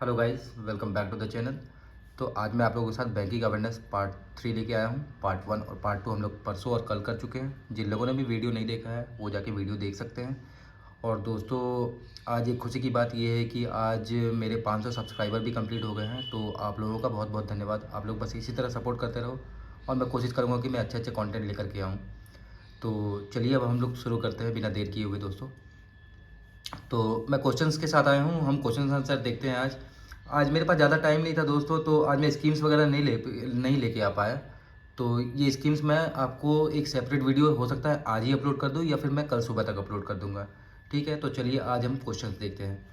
Hello guys, welcome back to the channel. तो आज मैं आप लोगों के साथ बैंकिंग अवेयरनेस पार्ट 3 लेके आया हूँ। पार्ट 1 और पार्ट 2 हम लोग परसों और कल कर चुके हैं। जिन लोगों ने भी वीडियो नहीं देखा है वो जाके वीडियो देख सकते हैं। और दोस्तों, आज एक खुशी की बात ये है कि आज मेरे 500 सब्सक्राइबर भी कंप्लीट हो गए हैं। तो आप लोगों का बहुत बहुत धन्यवाद। आप लोग बस इसी तरह सपोर्ट करते रहो और मैं कोशिश करूँगा कि मैं अच्छे अच्छे कॉन्टेंट लेकर के आऊँ। तो चलिए अब हम लोग शुरू करते हैं बिना देर किए हुए दोस्तों। तो मैं क्वेश्चंस के साथ आया हूँ। हम क्वेश्चन आंसर देखते हैं। आज आज मेरे पास ज़्यादा टाइम नहीं था दोस्तों, तो आज मैं स्कीम्स वगैरह नहीं लेके आ पाया। तो ये स्कीम्स मैं आपको एक सेपरेट वीडियो हो सकता है आज ही अपलोड कर दूँ या फिर मैं कल सुबह तक अपलोड कर दूँगा। ठीक है, तो चलिए आज हम क्वेश्चंस देखते हैं।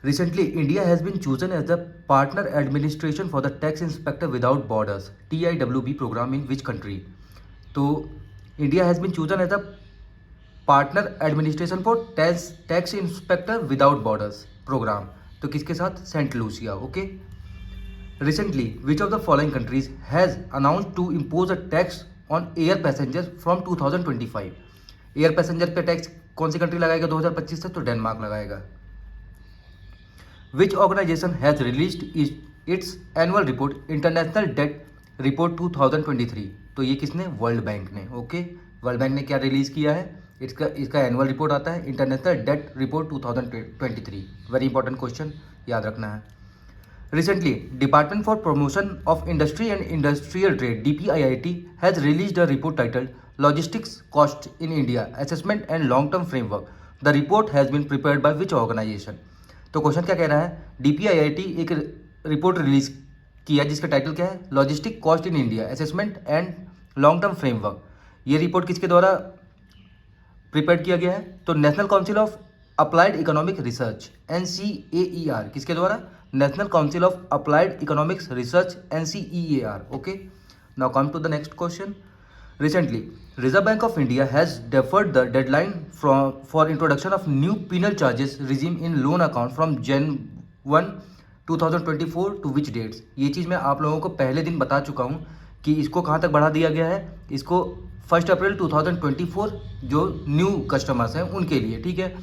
Recently India has been chosen as the partner administration for the tax inspector without borders TIWB program in which country. तो India has been chosen as the partner administration for tax inspector without borders program. तो किसके साथ? Saint Lucia. Okay. Recently which of the following countries has announce to impose a tax on air passengers from 2025। Air passenger पे tax कौन सी country लगाएगा 2025 से? तो Denmark लगाएगा। Which organisation has released its annual report international debt report 2023। तो ये किसने? वर्ल्ड बैंक ने। ओके, वर्ल्ड बैंक ने क्या रिलीज किया है? इसका एनुअल रिपोर्ट आता है international debt report 2023। Very important question, याद रखना है। Recently department for promotion of industry and industrial trade DPIIT has released a report titled logistics cost in India assessment and long term framework. The report has been prepared by which organisation. तो question क्या कह रहा है? DPIIT एक report release किया जिसका title क्या है? Logistic cost in India assessment and long term framework. ये रिपोर्ट किसके द्वारा प्रिपेयर किया गया है? तो national council of applied economic research NCAER। किसके द्वारा? National council of applied economics research NCEAR। Okay, now come to the next question. Recently, Reserve Bank of India has deferred the deadline for introduction of new penal charges regime in loan account from Jan 1, 2024 to which dates? ये चीज़ मैं आप लोगों को पहले दिन बता चुका हूँ कि इसको कहाँ तक बढ़ा दिया गया है। इसको 1 अप्रैल 2024 जो न्यू कस्टमर्स हैं उनके लिए, ठीक है,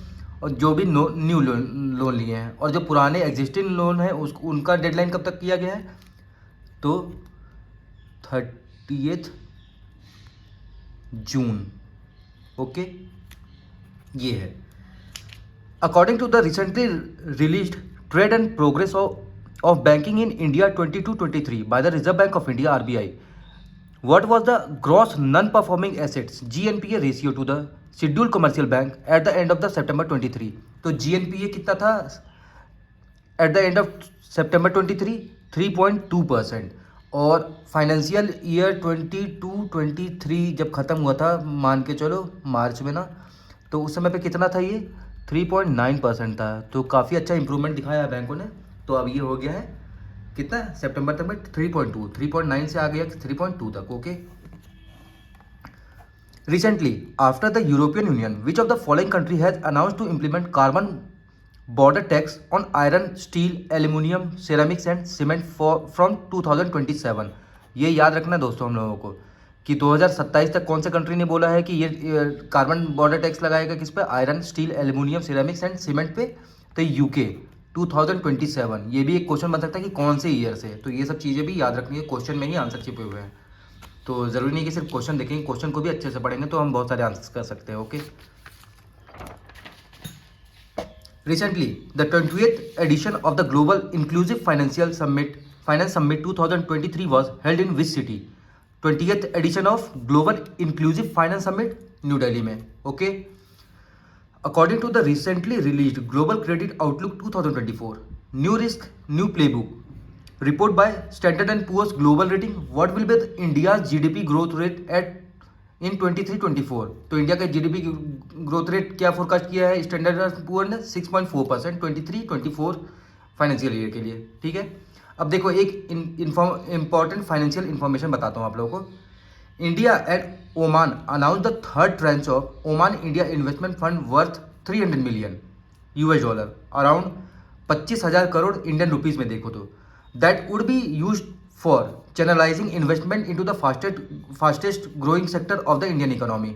और जो भी न्यू लोन लिए हैं, और जो पुराने एग्जिस्टिंग लोन हैं उनका डेडलाइन कब तक किया गया है? तो 30 जून। ओके, ये है। According to the recently released trade and progress of banking in India 22-23 by the reserve bank of India RBI, what was the gross non performing assets GNPA ratio to the scheduled commercial bank at the end of the September 23। तो GNPA कितना था at the end of September 23? 3.2%। और financial year 22-23 जब ख़त्म हुआ था, मान के चलो मार्च में ना, तो उस समय पे कितना था? ये 3.9% था। तो काफ़ी अच्छा इंप्रूवमेंट दिखाया है बैंकों ने। तो अब ये हो गया है कितना? सितंबर तक में 3.2, 3.9 से आ गया 3.2 तक। Okay. Recently after the European union which of the following country has announce to implement carbon border tax on iron, steel, aluminium, ceramics and cement from 2027। ये याद रखना दोस्तों हम लोगों को कि 2027 तक कौन से कंट्री ने बोला है कि ये कार्बन बॉर्डर टैक्स लगाएगा किस पे? Iron, steel, aluminium, ceramics and cement पे। तो UK 2027। ये भी एक क्वेश्चन बन सकता है कि कौन से ईयर से। तो ये सब चीज़ें भी याद रखनी है, क्वेश्चन में ही आंसर छिपे हुए हैं। तो ज़रूरी नहीं कि सिर्फ क्वेश्चन देखेंगे, क्वेश्चन को भी अच्छे से पढ़ेंगे तो हम बहुत सारे आंसर कर सकते हैं। Okay. Recently, the 20th edition of the Global Inclusive Finance Summit 2023 was held in which city? 20th edition of Global Inclusive Finance Summit, New Delhi में। Okay. According to the recently released Global Credit Outlook 2024, New Risk, New Playbook, report by Standard and Poor's Global Rating, what will be India's GDP growth rate at इन 23-24? तो India का GDP growth rate क्या forecast किया है standard and poor ने? 6.4% 23-24 financial year के लिए। ठीक है, अब देखो एक इंपॉर्टेंट फाइनेंशियल इंफॉर्मेशन बताता हूँ आप लोगों को। India and Oman announce the third tranche of Oman India investment fund worth $300 million, around 25,000 crore Indian rupees में देखो तो, that would be use for channelizing investment into the fastest growing sector of the Indian economy.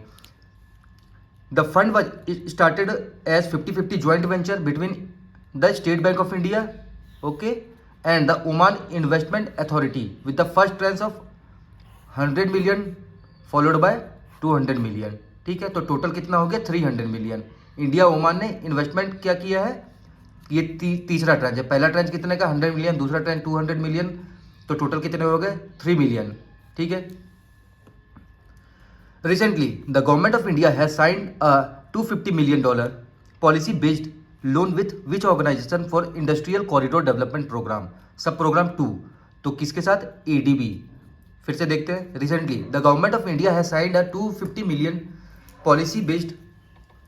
The fund was started as 50-50 joint venture between the State Bank of India okay, and the Oman investment authority with the first tranche of 100 million followed by 200 million. ठीक है, तो total कितना हो गया 300 million. India Oman ने investment क्या किया है, ये तीसरा ट्रांच है। पहला ट्रांच कितने का 100 मिलियन, दूसरा ट्रांच 200 मिलियन, तो टोटल कितने हो गए 3 मिलियन। ठीक है, recently the government of India has signed a $250 million policy based loan with which organisation for industrial corridor development programme, sub programme 2। तो किसके साथ, एडीबी। फिर से देखते हैं, recently the government of India has signed a $250 million policy based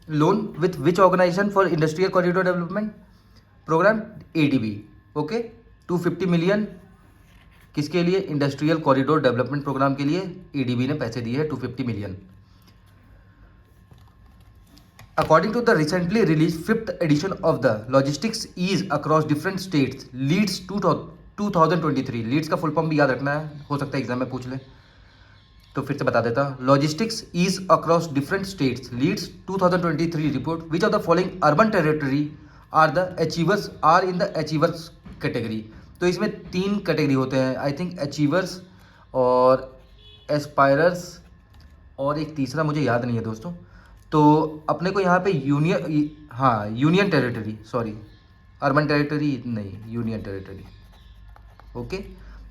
loan with which organisation for industrial corridor development programme, ADB. Okay, 250 million किसके लिए, industrial corridor development programme के लिए एडीबी ने पैसे दिए हैं 250 million. According to the recently release 5th edition of the logistics ease across different states LEADS 2023। LEADS का full form भी याद रखना है, हो सकता है एग्जाम में पूछ ले, तो फिर से बता देता हूँ। Logistics ease across different states LEADS 2023 report, which of the following urban territory are the achievers are in the achievers category. तो इसमें 3 कैटेगरी होते हैं, आई थिंक अचीवर्स और एस्पायरर्स और एक तीसरा मुझे याद नहीं है दोस्तों। तो अपने को यहाँ पे union territory, sorry urban territory नहीं, यूनियन टेरिटरी। ओके,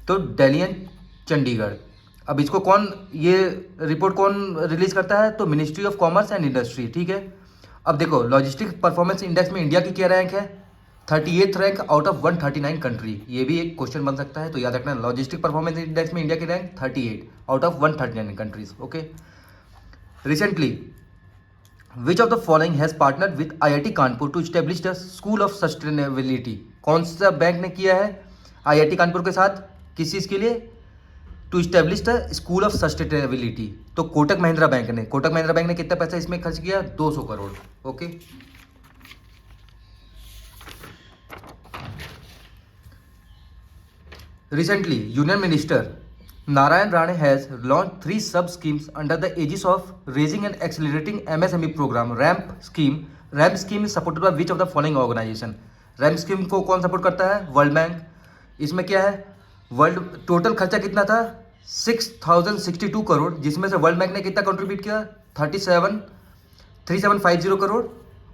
तो दिल्ली एंड चंडीगढ़। अब इसको ये रिपोर्ट कौन रिलीज करता है, तो ministry of commerce and industry. ठीक है, अब देखो लॉजिस्टिक्स परफॉर्मेंस इंडेक्स में इंडिया की क्या रैंक है, 38th rank out of 139 country. ये भी एक क्वेश्चन बन सकता है, तो याद रखना लॉजिस्टिक परफॉर्मेंस इंडेक्स में इंडिया की rank 38 out of 139 countries. Okay, recently which of the following has partner with IIT Kanpur to establish the school of sustainability. कौन सा बैंक ने किया है आईआईटी कानपुर के साथ, किस चीज़ के लिए, to establish the school of sustainability. तो कोटक महिंद्रा बैंक ने कितना पैसा इसमें खर्च किया, 200 crore. Okay, recently union minister Narayan Rane has launch 3 sub schemes under the aegis of raising and accelerating MSME programme RAMP scheme. RAMP scheme is supported by which of the following organisation. RAMP scheme को कौन support करता है, world bank. इसमें क्या है, world total खर्चा कितना था 6062 करोड़, जिसमें से वर्ल्ड बैंक ने कितना कंट्रीब्यूट किया 3750 करोड़,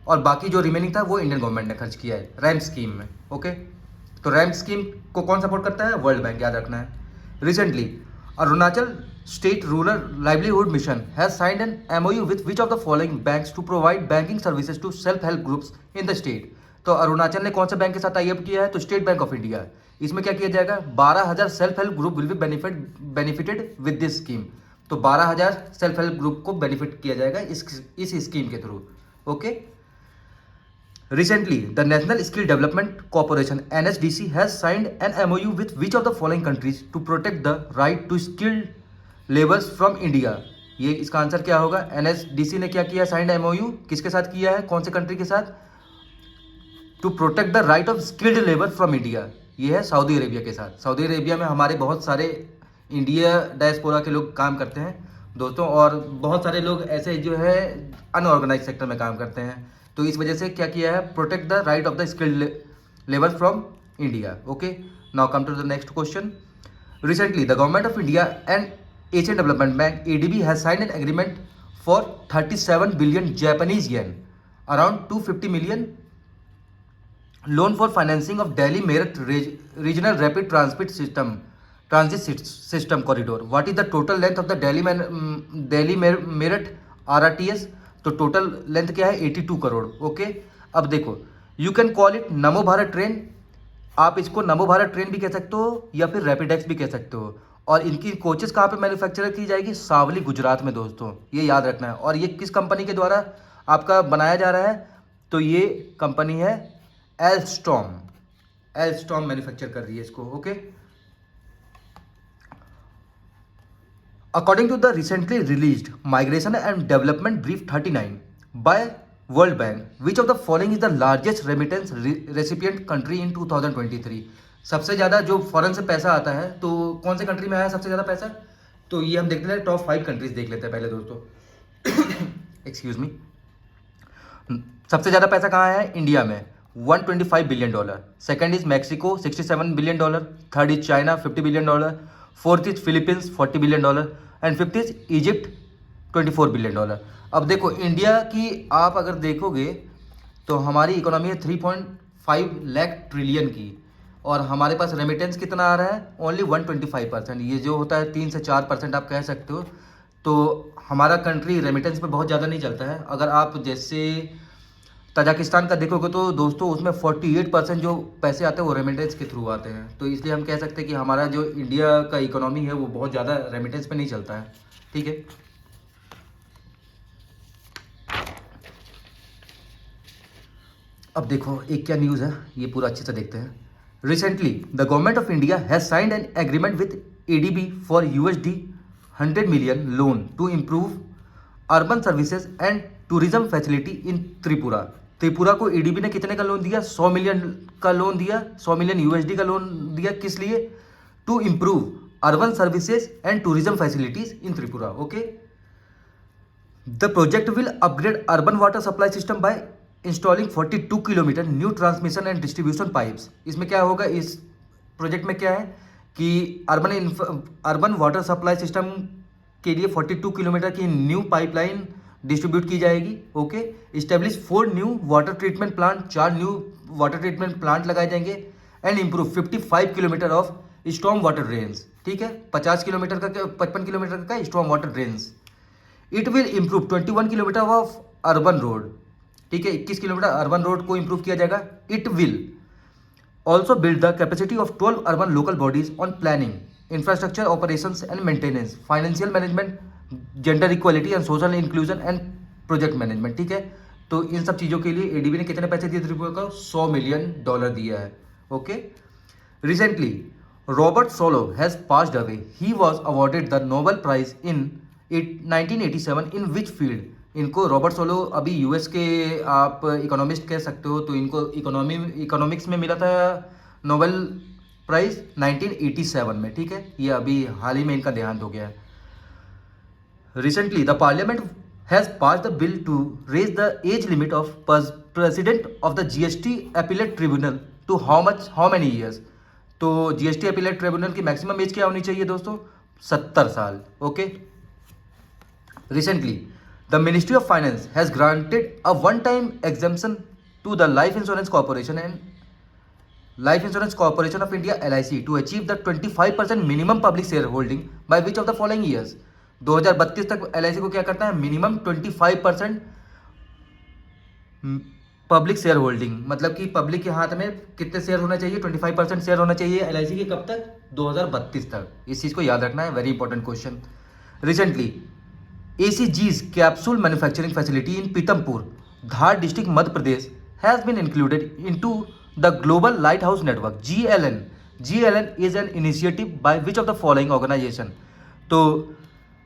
और बाकी जो रिमेनिंग था वो इंडियन गवर्नमेंट ने खर्च किया है रैम्प स्कीम में। ओके, तो रैम्प स्कीम को कौन सपोर्ट करता है, वर्ल्ड बैंक, याद रखना है। Recently Arunachal state rural livelihood mission has signed an MOU with which of the following banks to provide banking services to self help groups in the state. तो अरुणाचल ने कौन से बैंक के साथ टाई अप किया है, तो स्टेट बैंक ऑफ इंडिया। इसमें क्या किया जाएगा, 12,000 self help group will be benefited with this scheme. तो 12,000 सेल्फ हेल्प ग्रुप को बेनिफिट किया जाएगा इस स्कीम के through. Okay, recently the National Skill Development Corporation NSDC has signed an MOU with which of the following countries to protect the right to skilled laborers from India। ये इसका answer क्या होगा, NSDC ने क्या किया, signed MOU किसके साथ किया है, कौन से कंट्री के साथ, to protect the right of skilled labour from India. ये है सऊदी अरेबिया के साथ। सऊदी अरेबिया में हमारे बहुत सारे इंडिया डायस्पोरा के लोग काम करते हैं दोस्तों, और बहुत सारे लोग ऐसे जो है अनऑर्गेनाइज सेक्टर में काम करते हैं। तो इस वजह से क्या किया है, protect the right of the skilled labour from India. Okay, now come to the next question. Recently the government of India and Asian development bank ADB has signed an agreement for 37 billion Japanese yen around 250 million loan for financing of Delhi Meerut regional rapid transit system corridor. What is the total length of the Delhi Meerut RRTS। तो total length क्या है 82 crore. Okay, अब देखो you can call it NaMo Bharat train, आप इसको नमो Bharat train भी कह सकते हो या फिर रैपिडेक्स भी कह सकते हो। और इनकी कोचेस कहाँ पे मैन्युफैक्चर की जाएगी, सावली गुजरात में दोस्तों, ये याद रखना है। और ये किस कंपनी के द्वारा आपका बनाया जा रहा है, तो ये कंपनी है एल्स्टॉम मैन्युफैक्चर कर रही है इसको। Okay, According to the recently released Migration and Development Brief 39 by World Bank, which of the following is the largest remittance recipient country in 2023? सबसे ज़्यादा जो फॉरेन से पैसा आता है, तो कौन से कंट्री में आया सबसे ज़्यादा पैसा, तो ये हम देख लेते हैं, टॉप 5 कंट्रीज देख लेते हैं पहले दोस्तों। एक्सक्यूज मी, सबसे ज़्यादा पैसा कहाँ है, इंडिया में $125 billion. Second is Mexico $67 billion. Third is China $50 billion. Fourth is Philippines $40 billion and fifth is Egypt $24 billion. अब देखो इंडिया की आप अगर देखोगे तो हमारी इकोनॉमी है 3.5 लाख ट्रिलियन की, और हमारे पास रेमिटेंस कितना आ रहा है, ओनली 125%। ये जो होता है 3 से 4% आप कह सकते हो। तो हमारा कंट्री रेमिटेंस पे बहुत ज़्यादा नहीं चलता है। अगर आप जैसे तजाकिस्तान का देखोगे तो दोस्तों उसमें 48% जो पैसे आते हैं वो रेमिटेंस के थ्रू आते हैं। तो इसलिए हम कह सकते हैं कि हमारा जो इंडिया का इकोनॉमी है वो बहुत ज़्यादा रेमिटेंस पे नहीं चलता है। ठीक है, अब देखो एक क्या न्यूज़ है, ये पूरा अच्छे से देखते हैं। Recently the government of India has signed an agreement with ADB for $100 million loan to improve urban services and tourism facility in Tripura. Tripura को एडीबी ने कितने का लोन दिया, 100 मिलियन का लोन दिया, $100 मिलियन USD का लोन दिया। किस लिए, to improve urban services and tourism facilities in Tripura. Okay, the project will upgrade urban water supply system by installing 42 kilometre new transmission and distribution pipes. इसमें क्या होगा, इस प्रोजेक्ट में क्या है कि अर्बन वाटर सप्लाई सिस्टम के लिए 42 किलोमीटर की न्यू पाइपलाइन डिस्ट्रीब्यूट की जाएगी। Okay, establish 4 new water treatment plant, 4 new water treatment plant लगाए जाएंगे and improve 55 kilometre of storm water drains. ठीक है, 50 किलोमीटर का 55 किलोमीटर का storm water drains. It will improve 21 kilometre of urban road. ठीक है, 21 किलोमीटर अर्बन रोड को improve किया जाएगा। It will also build the capacity of 12 urban local bodies on planning, infrastructure operations and maintenance, financial management, gender equality and social inclusion and project management. ठीक है, तो इन सब चीज़ों के लिए एडीबी ने कितने पैसे दिए त्रिपुरा को, $100 मिलियन दिया है। Okay, recently Robert Solow has passed away. He was awarded the Nobel prize in 1987 in which field. इनको रॉबर्ट सोलो अभी यूएस के आप इकोनॉमिस्ट कह सकते हो, तो इनको इकोनॉमिक्स में मिला था नोबेल प्राइज 1987 में। ठीक है, ये अभी हाल ही में इनका देहांत हो गया है। Recently the parliament has pass the bill to raise the age limit of president of the GST appellate tribunal to how many years. तो जीएसटी अपीलेट ट्रिब्यूनल की मैक्सिमम एज क्या होनी चाहिए दोस्तों, 70 साल। Okay, recently the Ministry of Finance has granted a one-time exemption to the Life Insurance Corporation and Life Insurance Corporation of India LIC to achieve the 25% minimum public shareholding by which of the following years। 2032 तक LIC को क्या करना है, minimum 25% public share holding, मतलब कि public के हाथ में कितने शेयर होना चाहिए, 25% शेयर होना चाहिए LIC के, कब तक, 2032 तक। इस चीज़ को याद रखना है, very important question. Recently ACG's capsule manufacturing facility in Pithampur, Dhar district, Madhya Pradesh has been included into the Global Lighthouse Network GLN। GLN is an initiative by which of the following organization। तो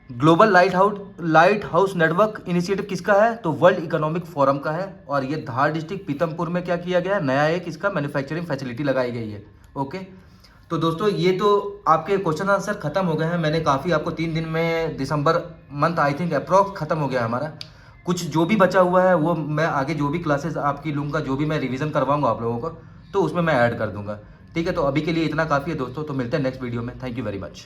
global light house network initiative किसका है, तो world economic forum का है। और ये धार district Pithampur में क्या किया गया है, नया एक इसका मैन्युफैक्चरिंग फैसिलिटी लगाई गई है। ओके, तो दोस्तों ये तो आपके क्वेश्चन आंसर खत्म हो गए हैं। मैंने काफ़ी आपको 3 दिन में दिसंबर मंथ आई थिंक अप्रॉक्स खत्म हो गया हमारा। कुछ जो भी बचा हुआ है वो मैं आगे जो भी क्लासेस आपकी लूँगा, जो भी मैं रिवीजन करवाऊँगा आप लोगों को, तो उसमें मैं ऐड कर दूँगा। ठीक है, तो अभी के लिए इतना काफ़ी है दोस्तों, तो मिलते हैं नेक्स्ट वीडियो में। Thank you very much.